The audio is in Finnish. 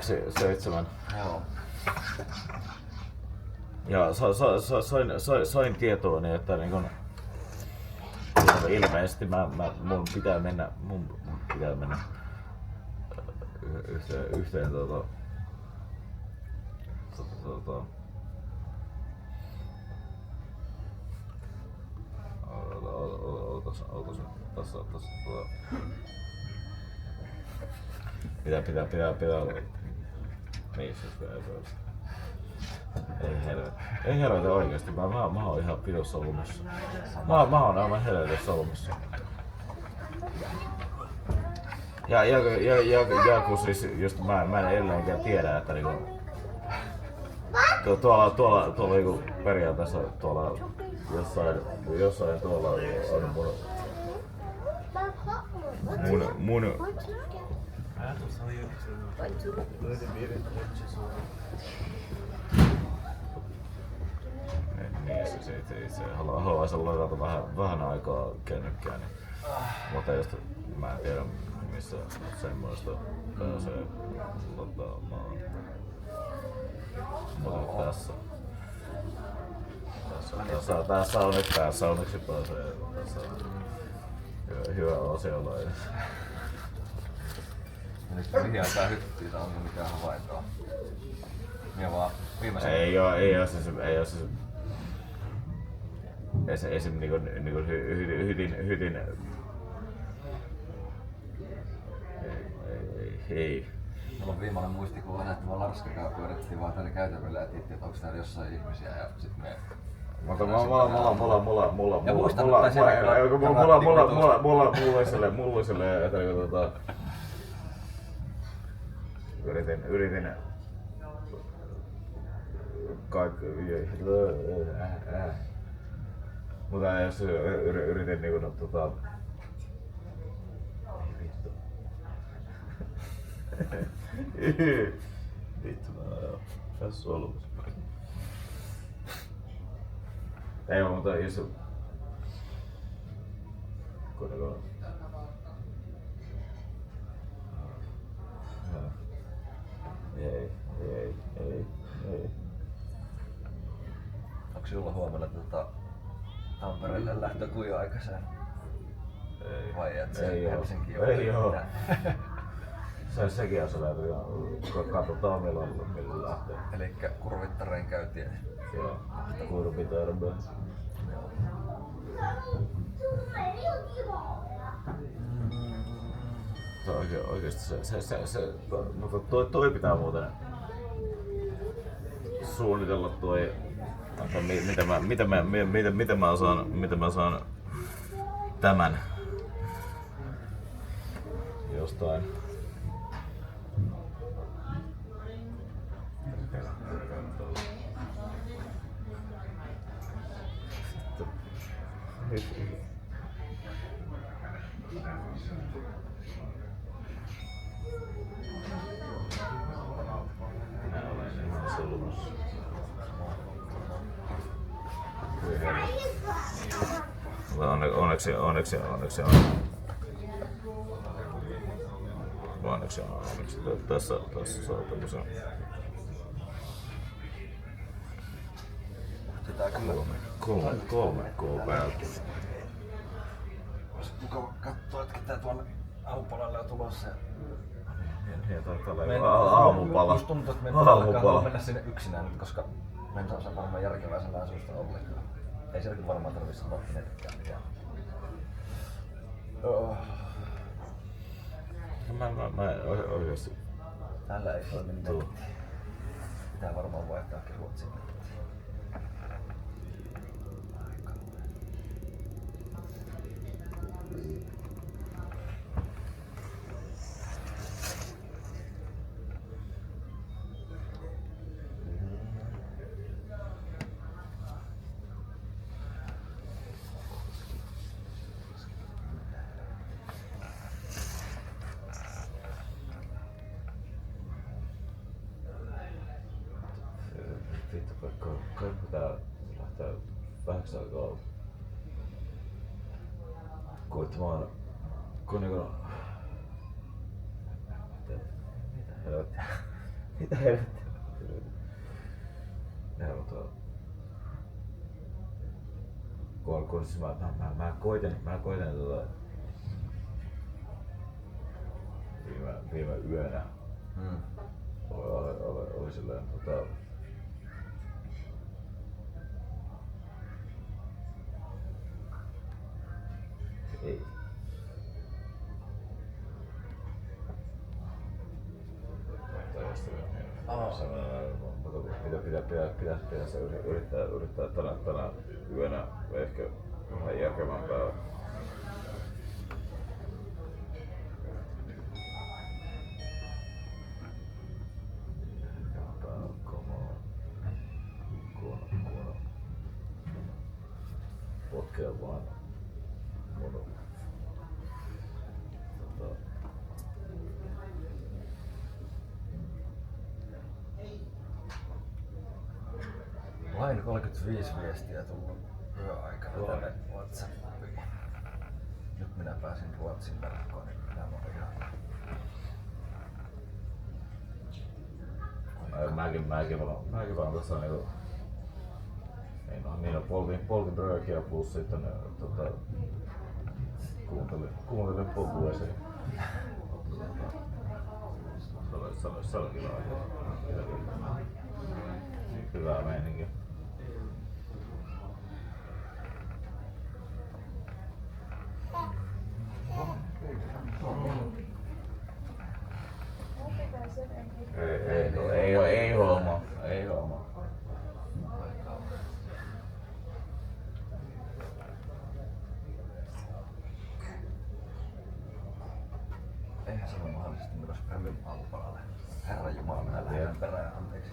7. Joo. Ja soin tietooni, että niin kun, ilmeisesti mun pitää mennä yhteen tässä pitää olla. Missä ei helvetä oikeesti, mä oon ihan pidon solmussa. Mä oon aivan helvetin solmussa. Ja kun siis just mä en edelleenkään tiedä, että niinku tuolla niinku periaatteessa tuolla jossain tuolla on mun niin se haluaisi ladata vähän aikaa kännykkää, niin, mutta just mä en tiedä missä semmoista pääsee lataamaan. Mutta tässä onneksi pääsee, tässä on hyvä asialainen. Mihin aikaan hyttiin, onko mitään havaintoa? Minä vaan viimeisen... Ei oo siis esim niinku hytin ei. Mulla on viimeinen muistikuva, että me Larskakaan pyörittiin vaan täällä käytävillä ja tiedettiin, että onko täällä jossain ihmisiä ja sit me... Mutta mulliselle, että yritin kaikki mutta jos yritin niinku vittu mä oon tässä solmussa. Ei mutta jos kuitenkaan ei. Onko sinulla huomenna Tampereelle lähtö kuinka aikaiseen? Ei. Vai et se Helsinki ole? Ei oo. Sekin on sellainen, katsotaan milloin lähtee. Elikkä Kurvittareen käytiin. Joo, Kurvittareen. Oikeesti mutta toi pitää muuten suunnitella toi, miten mä saan tämän jostain. Onneksi tässä saa tämmösen 3K päältä. Olisi mukava katsoa, että ketä tuonne aamupalalle on tulossa. Aamupala. Musta tuntuu, että meidän todellakaan mennä sinne yksinään, koska meidän on varmaan järkevää sellainen suusta ollenkaan. Ei siellä kyllä varmaan tarvitse sanoa kenellekään mitään. Mä oikeesti. Täällä ei toimi netti. Pitää varmaan vaihtaakin Ruotsiin. Kai pitää lähteä vähäksi aikaa koittamaan mitä helvettiä. Mitä helvettiä? Ja mutta... Kun siis mä koitin viime yönä oli silleen ei. Pitäisi yrittää tänä yönä ehkä vähän järkevämpää. Potkea vaan mun Vain 35 viestiä tullut yöaikana tänne WhatsAppiin. Nyt minä pääsin Ruotsin verkkoon, niin nämä on ihan... Mäkin vaan tossa niinku... Niin on polkibröökiä plus sitten kuuntelin Poguesia. Se oli kyllä hyvää meininkiä. Ei homma. Eihän se ole mahdollisesti myös Prämyn alpaalle. Herran Jumala, minä lähden perään, anteeksi.